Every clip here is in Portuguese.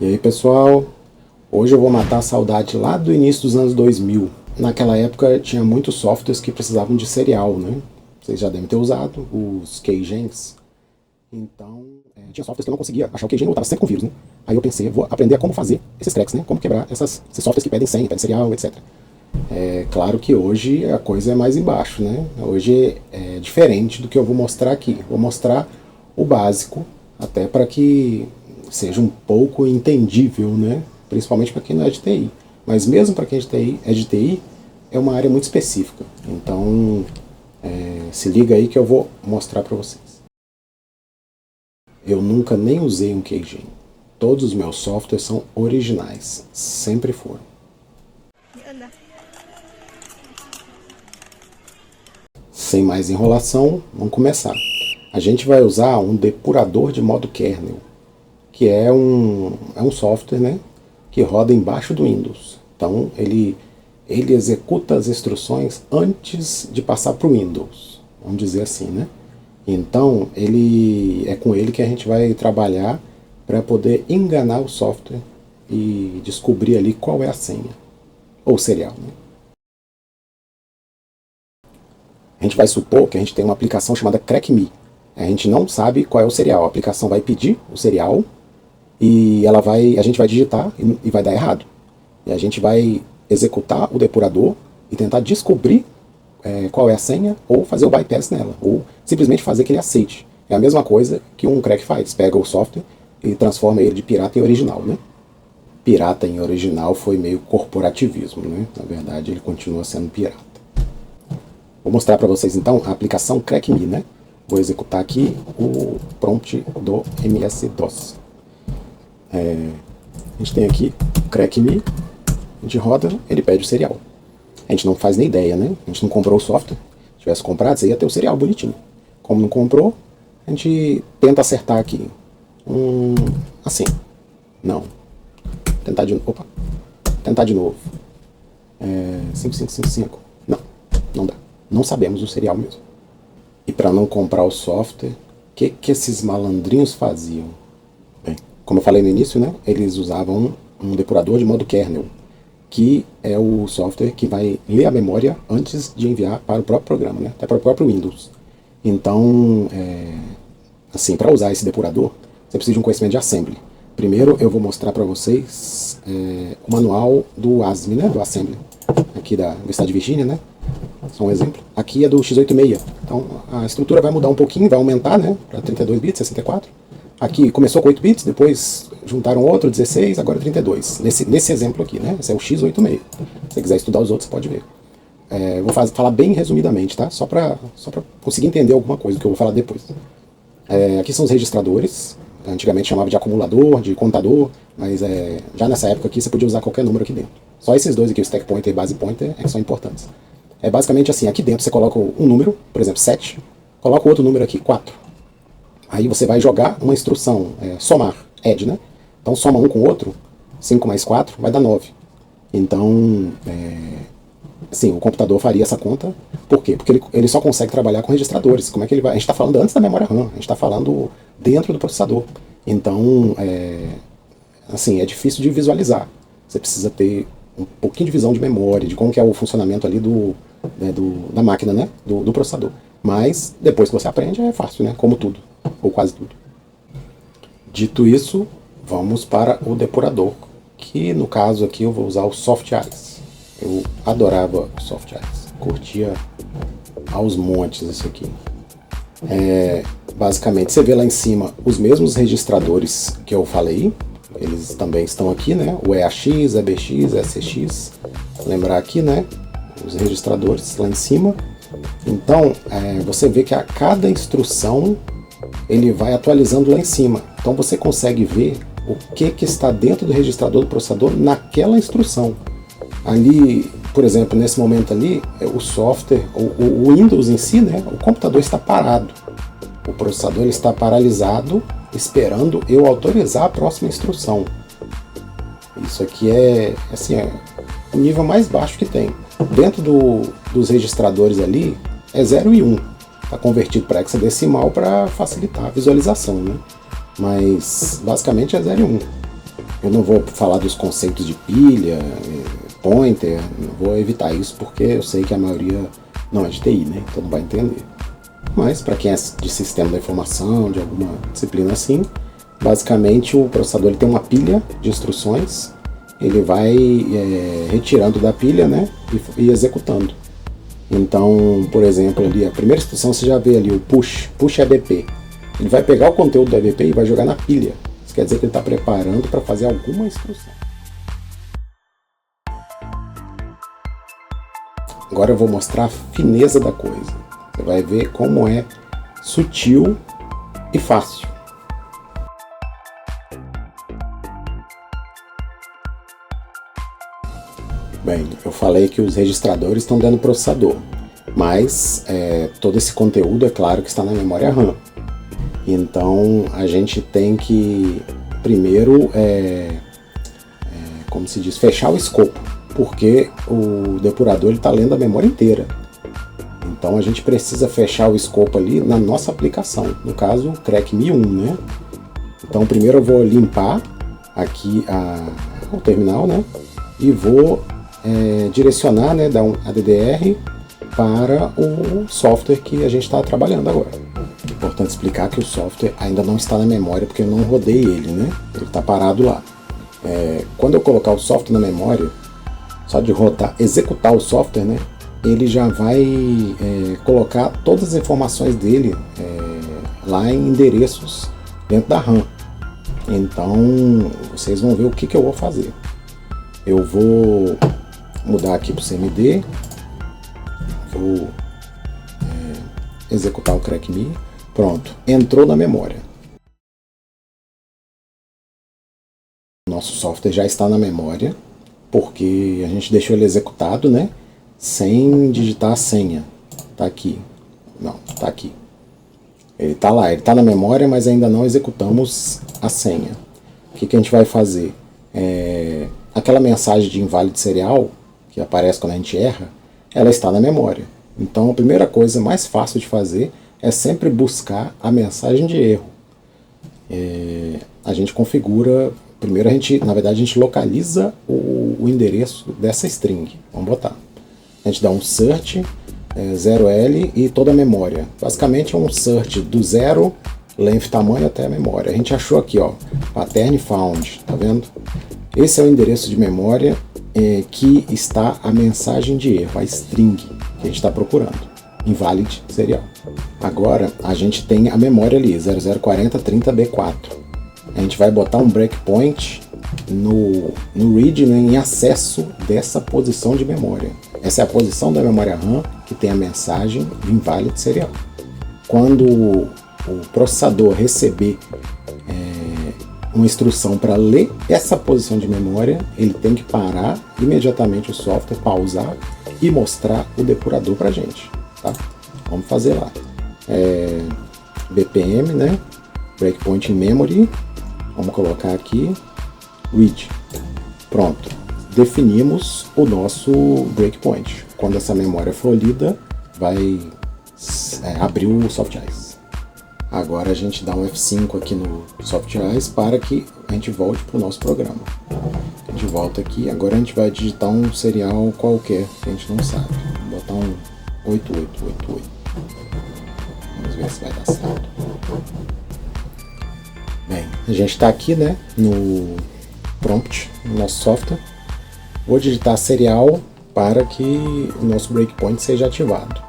E aí pessoal, hoje eu vou matar a saudade lá do início dos anos 2000. Naquela época tinha muitos softwares que precisavam de serial, né? Vocês já devem ter usado os keygens. Então, tinha softwares que eu não conseguia achar o keygen, eu estava sempre com vírus, né? Aí eu pensei, vou aprender a como fazer esses cracks, né? Como quebrar esses softwares que pedem senha, pedem serial, etc. É claro que hoje a coisa é mais embaixo, né? Hoje é diferente do que eu vou mostrar aqui. Vou mostrar o básico, até para que seja um pouco entendível, né? Principalmente para quem não é de TI. Mas mesmo para quem é de TI, é uma área muito específica. Então, se liga aí que eu vou mostrar para vocês. Eu nunca nem usei um keygen. Todos os meus softwares são originais. Sempre foram. Sem mais enrolação, vamos começar. A gente vai usar um depurador de modo kernel, que é um software, né, que roda embaixo do Windows. Então ele executa as instruções antes de passar para o Windows, vamos dizer assim, né? Então é com ele que a gente vai trabalhar para poder enganar o software e descobrir ali qual é a senha, ou serial, né? A gente vai supor que a gente tem uma aplicação chamada CrackMe. A gente não sabe qual é o serial. A aplicação vai pedir o serial e a gente vai digitar e vai dar errado. E a gente vai executar o depurador e tentar descobrir qual é a senha, ou fazer o bypass nela, ou simplesmente fazer que ele aceite. É a mesma coisa que um crack faz. Pega o software e transforma ele de pirata em original, né? Pirata em original foi meio corporativismo, né? Na verdade, ele continua sendo pirata. Vou mostrar para vocês então a aplicação CrackMe, né? Vou executar aqui o prompt do MS-DOS. A gente tem aqui o CrackMe, a gente roda, ele pede o serial. A gente não faz nem ideia, né? A gente não comprou o software. Se tivesse comprado, você ia ter o serial bonitinho. Como não comprou, a gente tenta acertar aqui. Assim. Não. Tentar de novo. 5555. Não dá. Não sabemos o serial mesmo. E para não comprar o software, o que esses malandrinhos faziam? Bem, como eu falei no início, né? Eles usavam um depurador de modo kernel, que é o software que vai ler a memória antes de enviar para o próprio programa, né? Até para o próprio Windows. Então, assim, para usar esse depurador, você precisa de um conhecimento de assembly. Primeiro eu vou mostrar para vocês o manual do ASME, né? Do Assembly, aqui do estado de Virgínia, né? Só um exemplo. Aqui é do x86. Então a estrutura vai mudar um pouquinho, vai aumentar, né? Para 32 bits, 64. Aqui começou com 8 bits, depois juntaram outro, 16, agora 32. Nesse exemplo aqui, né? Esse é o x86. Se você quiser estudar os outros, você pode ver. Vou falar bem resumidamente, tá? Só para conseguir entender alguma coisa que eu vou falar depois. Aqui são os registradores. Antigamente chamava de acumulador, de contador, mas já nessa época aqui você podia usar qualquer número aqui dentro. Só esses dois aqui, o stack pointer e base pointer, que são importantes. É basicamente assim, aqui dentro você coloca um número, por exemplo 7, coloca outro número aqui, 4. Aí você vai jogar uma instrução, somar, add, né? Então soma um com o outro, 5 mais 4 vai dar 9. Então, assim, o computador faria essa conta. Por quê? Porque ele só consegue trabalhar com registradores. Como é que ele vai? A gente está falando antes da memória RAM, a gente está falando dentro do processador. Então, assim, é difícil de visualizar. Você precisa ter um pouquinho de visão de memória, de como que é o funcionamento ali da máquina, né? Do processador. Mas, depois que você aprende, é fácil, né? Como tudo, ou quase tudo. Dito isso, vamos para o depurador, que no caso aqui eu vou usar o SoftEyes. Eu adorava o SoftEyes, curtia aos montes isso aqui. Basicamente, você vê lá em cima os mesmos registradores que eu falei, eles também estão aqui, né? O EAX, EBX, SX, lembrar aqui, né? Os registradores lá em cima. Então, você vê que a cada instrução ele vai atualizando lá em cima. Então você consegue ver o que está dentro do registrador do processador naquela instrução. Ali, por exemplo, nesse momento ali, o software, o Windows em si, né? O computador está parado. O processador ele está paralisado, esperando eu autorizar a próxima instrução. Isso aqui assim, o nível mais baixo que tem. Dentro dos registradores ali, é 0 e 1. Está convertido para hexadecimal para facilitar a visualização, né? Mas basicamente é 0 e 1. Eu não vou falar dos conceitos de pilha, pointer, vou evitar isso porque eu sei que a maioria não é de TI, né? Então não vai entender. Mas para quem é de sistema da informação, de alguma disciplina assim, basicamente o processador ele tem uma pilha de instruções, ele vai retirando da pilha, né, e executando. Então, por exemplo, ali a primeira instrução você já vê ali o push ABP. Ele vai pegar o conteúdo do ABP e vai jogar na pilha. Isso quer dizer que ele está preparando para fazer alguma instrução. Agora eu vou mostrar a fineza da coisa. Você vai ver como é sutil e fácil. Bem, eu falei que os registradores estão dentro do processador, mas todo esse conteúdo é claro que está na memória RAM. Então a gente tem que primeiro, como se diz, fechar o escopo, porque o depurador está lendo a memória inteira. Então a gente precisa fechar o escopo ali na nossa aplicação, no caso o CREC-Me 1, né? Então primeiro eu vou limpar aqui o terminal, né? E vou direcionar, né, dar um ADDR para o software que a gente está trabalhando agora. É importante explicar que o software ainda não está na memória porque eu não rodei ele, né? Ele está parado lá. Quando eu colocar o software na memória, só de rodar, executar o software, né, ele já vai colocar todas as informações dele lá em endereços dentro da RAM. Então vocês vão ver o que eu vou fazer. Eu vou mudar aqui para o CMD, vou executar o CREC-Me, pronto, entrou na memória. Nosso software já está na memória, porque a gente deixou ele executado, né, sem digitar a senha. Tá aqui, não, tá aqui. Ele está lá, ele está na memória, mas ainda não executamos a senha. O que a gente vai fazer? Aquela mensagem de inválido serial, que aparece quando a gente erra, ela está na memória. Então a primeira coisa mais fácil de fazer é sempre buscar a mensagem de erro. A gente configura, primeiro na verdade a gente localiza o endereço dessa string. Vamos botar. A gente dá um search 0L e toda a memória. Basicamente é um search do zero, length, tamanho até a memória. A gente achou aqui, ó, pattern found, tá vendo? Esse é o endereço de memória que está a mensagem de erro, a string que a gente está procurando, invalid serial. Agora a gente tem a memória ali, 004030B4. A gente vai botar um breakpoint no read, né, em acesso dessa posição de memória. Essa é a posição da memória RAM que tem a mensagem invalid serial. Quando o processador receber uma instrução para ler essa posição de memória, ele tem que parar imediatamente o software, pausar e mostrar o depurador para a gente. Tá? Vamos fazer lá. BPM, né? Breakpoint in memory. Vamos colocar aqui read. Pronto. Definimos o nosso breakpoint. Quando essa memória for lida, vai abrir o SoftEyes. Agora a gente dá um F5 aqui no SoftEyes para que a gente volte para o nosso programa. A gente volta aqui, agora a gente vai digitar um serial qualquer que a gente não sabe. Vou botar um 8888. Vamos ver se vai dar certo. Bem, a gente está aqui, né, no prompt, no nosso software. Vou digitar serial para que o nosso breakpoint seja ativado.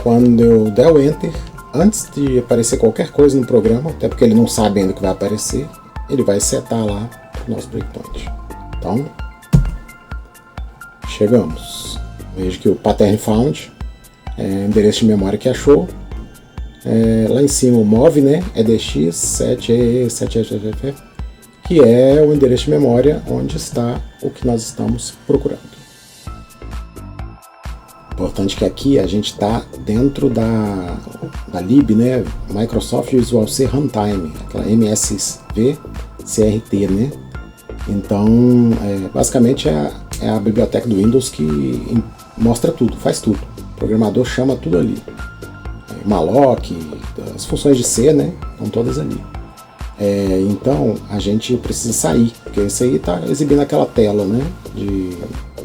Quando eu der o Enter, antes de aparecer qualquer coisa no programa, até porque ele não sabe ainda o que vai aparecer, ele vai setar lá o nosso breakpoint. Então, chegamos. Veja que o pattern found é o endereço de memória que achou. Lá em cima o mov, né, edx7e7, que é o endereço de memória onde está o que nós estamos procurando. Importante que aqui a gente está dentro da lib, né, Microsoft Visual C Runtime, aquela MSV CRT, né? Então, basicamente é a biblioteca do Windows que mostra tudo, faz tudo. O programador chama tudo ali. Malloc, as funções de C, né, estão todas ali. Então a gente precisa sair, porque isso aí está exibindo aquela tela, né?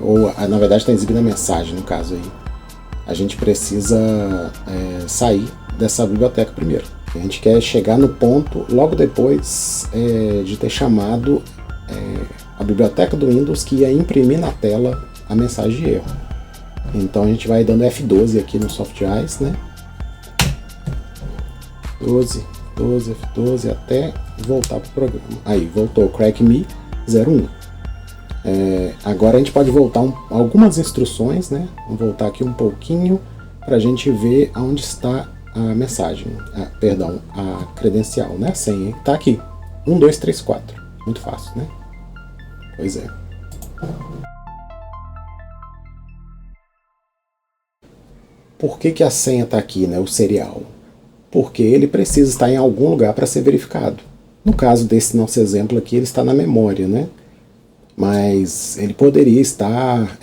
Ou na verdade está exibindo a mensagem, no caso aí. A gente precisa sair dessa biblioteca primeiro. A gente quer chegar no ponto logo depois de ter chamado a biblioteca do Windows que ia imprimir na tela a mensagem de erro. Então a gente vai dando F12 aqui no SoftEyes, né? 12, F12 até voltar para o programa. Aí, voltou, Crack Me 01. Agora a gente pode voltar algumas instruções, né? Vamos voltar aqui um pouquinho para a gente ver aonde está a mensagem, a credencial, né? A senha, está aqui, 1, 2, 3, 4. Muito fácil, né? Pois é. Por que a senha está aqui, né? O serial? Porque ele precisa estar em algum lugar para ser verificado. No caso desse nosso exemplo aqui, ele está na memória, né? Mas ele poderia estar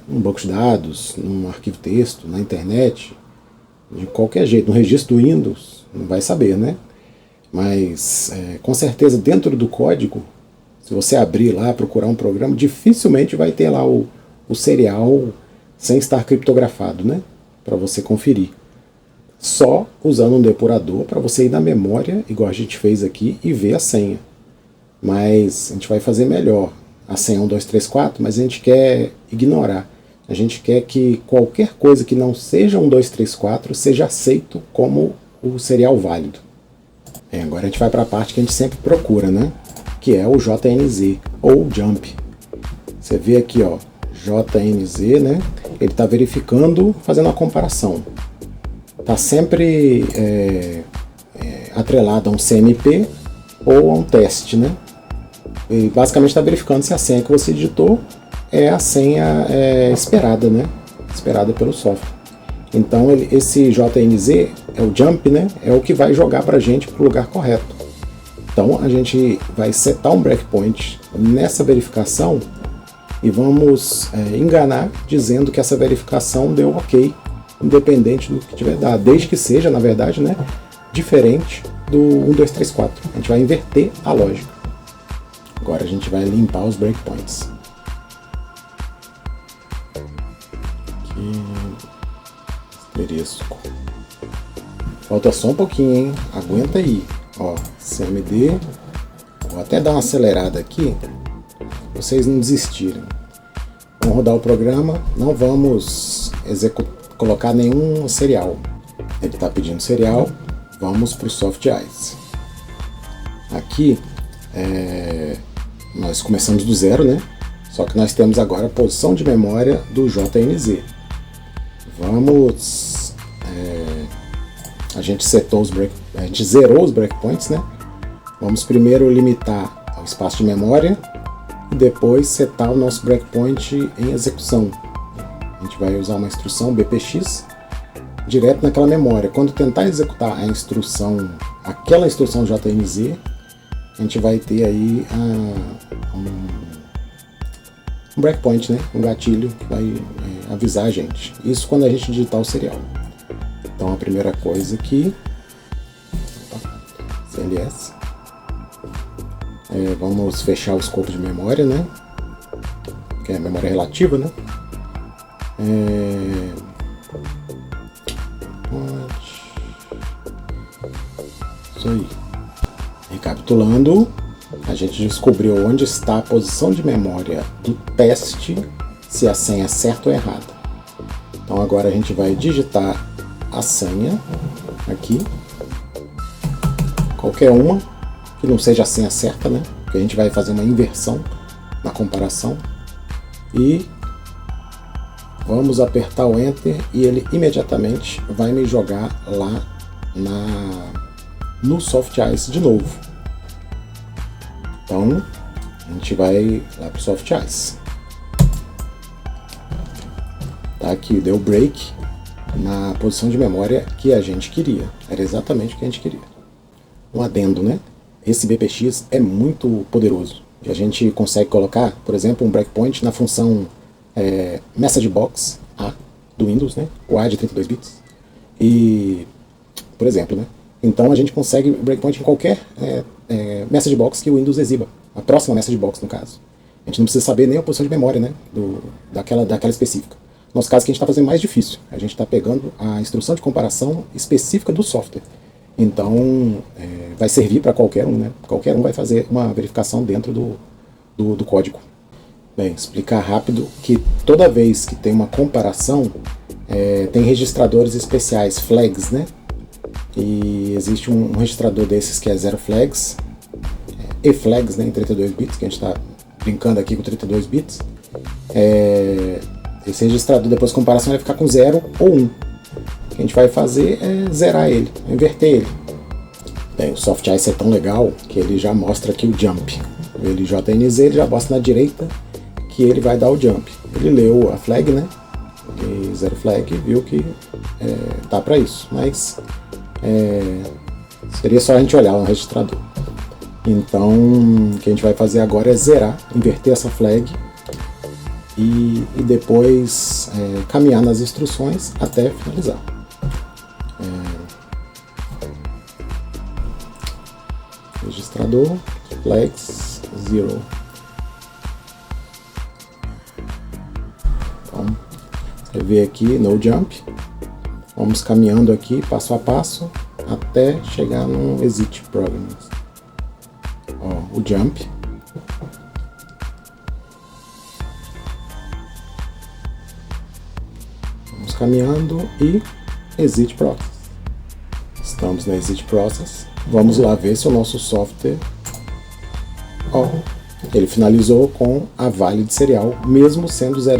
num banco de dados, num arquivo texto, na internet, de qualquer jeito, no registro do Windows, não vai saber, né? Mas com certeza dentro do código, se você abrir lá, procurar um programa, dificilmente vai ter lá o serial sem estar criptografado, né? Para você conferir. Só usando um depurador para você ir na memória, igual a gente fez aqui, e ver a senha. Mas a gente vai fazer melhor. A senha 1, 2, 3, 4, mas a gente quer ignorar. A gente quer que qualquer coisa que não seja 1, 2, 3, 4 seja aceito como o serial válido. Agora a gente vai para a parte que a gente sempre procura, né? Que é o JNZ, ou Jump. Você vê aqui, ó, JNZ, né? Ele está verificando, fazendo uma comparação. Está sempre atrelado a um CMP ou a um teste, né? E basicamente está verificando se a senha que você digitou é a senha esperada, né? Esperada pelo software. Então esse JNZ é o jump, né? É o que vai jogar para a gente para o lugar correto. Então a gente vai setar um breakpoint nessa verificação e vamos enganar dizendo que essa verificação deu ok, independente do que tiver dado, desde que seja, na verdade, né, diferente do 1, 2, 3, 4. A gente vai inverter a lógica. Agora a gente vai limpar os breakpoints. Aqui, asterisco. Falta só um pouquinho, hein? Aguenta aí. Ó, CMD. Vou até dar uma acelerada aqui, pra vocês não desistirem. Vamos rodar o programa, não vamos colocar nenhum serial. Ele está pedindo serial, vamos para o SoftEyes. Aqui nós começamos do zero, né? Só que nós temos agora a posição de memória do JNZ. Vamos, a gente zerou os breakpoints, né? Vamos primeiro limitar o espaço de memória e depois setar o nosso breakpoint em execução. A gente vai usar uma instrução BPX direto naquela memória. Quando tentar executar aquela instrução JNZ, a gente vai ter aí um breakpoint, né? Um gatilho que vai avisar a gente. Isso quando a gente digitar o serial. Então a primeira coisa aqui, CLS, vamos fechar o escopo de memória, né? Que é a memória relativa, né? Isso aí. Recapitulando, a gente descobriu onde está a posição de memória do teste, se a senha é certa ou errada. Então agora a gente vai digitar a senha aqui, qualquer uma que não seja a senha certa, né? Porque a gente vai fazer uma inversão na comparação e vamos apertar o Enter e ele imediatamente vai me jogar lá no SoftEyes de novo. Então a gente vai lá para o SoftEyes. Tá aqui, deu break na posição de memória que a gente queria. Era exatamente o que a gente queria. Um adendo, né? Esse BPX é muito poderoso. E a gente consegue colocar, por exemplo, um breakpoint na função Message Box A do Windows, né? O A de 32 bits. E, por exemplo, né? Então a gente consegue breakpoint em qualquer message box que o Windows exiba, a próxima message box no caso. A gente não precisa saber nem a posição de memória, né, daquela específica. No nosso caso, que a gente está fazendo mais difícil. A gente está pegando a instrução de comparação específica do software. Então, vai servir para qualquer um, né? Qualquer um vai fazer uma verificação dentro do código. Bem, explicar rápido que toda vez que tem uma comparação, tem registradores especiais, flags, né? E existe um registrador desses que é zero flags, e flags, né, em 32 bits, que a gente está brincando aqui com 32 bits. Esse registrador, depois de comparação, vai ficar com 0 ou 1. O que a gente vai fazer é zerar ele, inverter ele. Bem, o SoftICE é tão legal que ele já mostra aqui o jump. O LJNZ ele já mostra na direita que ele vai dar o jump. Ele leu a flag, né? E zero flag, viu que tá para isso. Mas seria só a gente olhar no registrador. Então, o que a gente vai fazer agora é zerar, inverter essa flag e depois caminhar nas instruções até finalizar. Registrador, flags, 0. Então, você vê aqui no jump. Vamos caminhando aqui passo a passo até chegar no exit programs. Ó, o jump. Vamos caminhando e exit process. Estamos na exit process. Vamos lá ver se o nosso software, ele finalizou com a valid serial, mesmo sendo 000,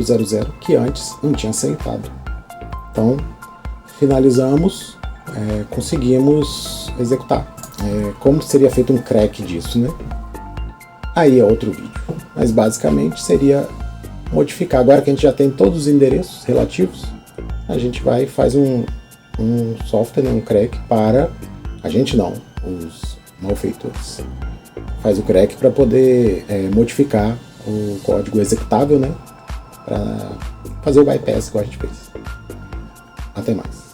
que antes não tinha aceitado. Então, finalizamos, conseguimos executar. Como seria feito um crack disso, né? Aí é outro vídeo. Mas basicamente seria modificar. Agora que a gente já tem todos os endereços relativos, a gente vai e faz um software, né, um crack para... A gente não, os malfeitores. Faz o crack para poder modificar o código executável, né? Para fazer o bypass que a gente fez. Até mais.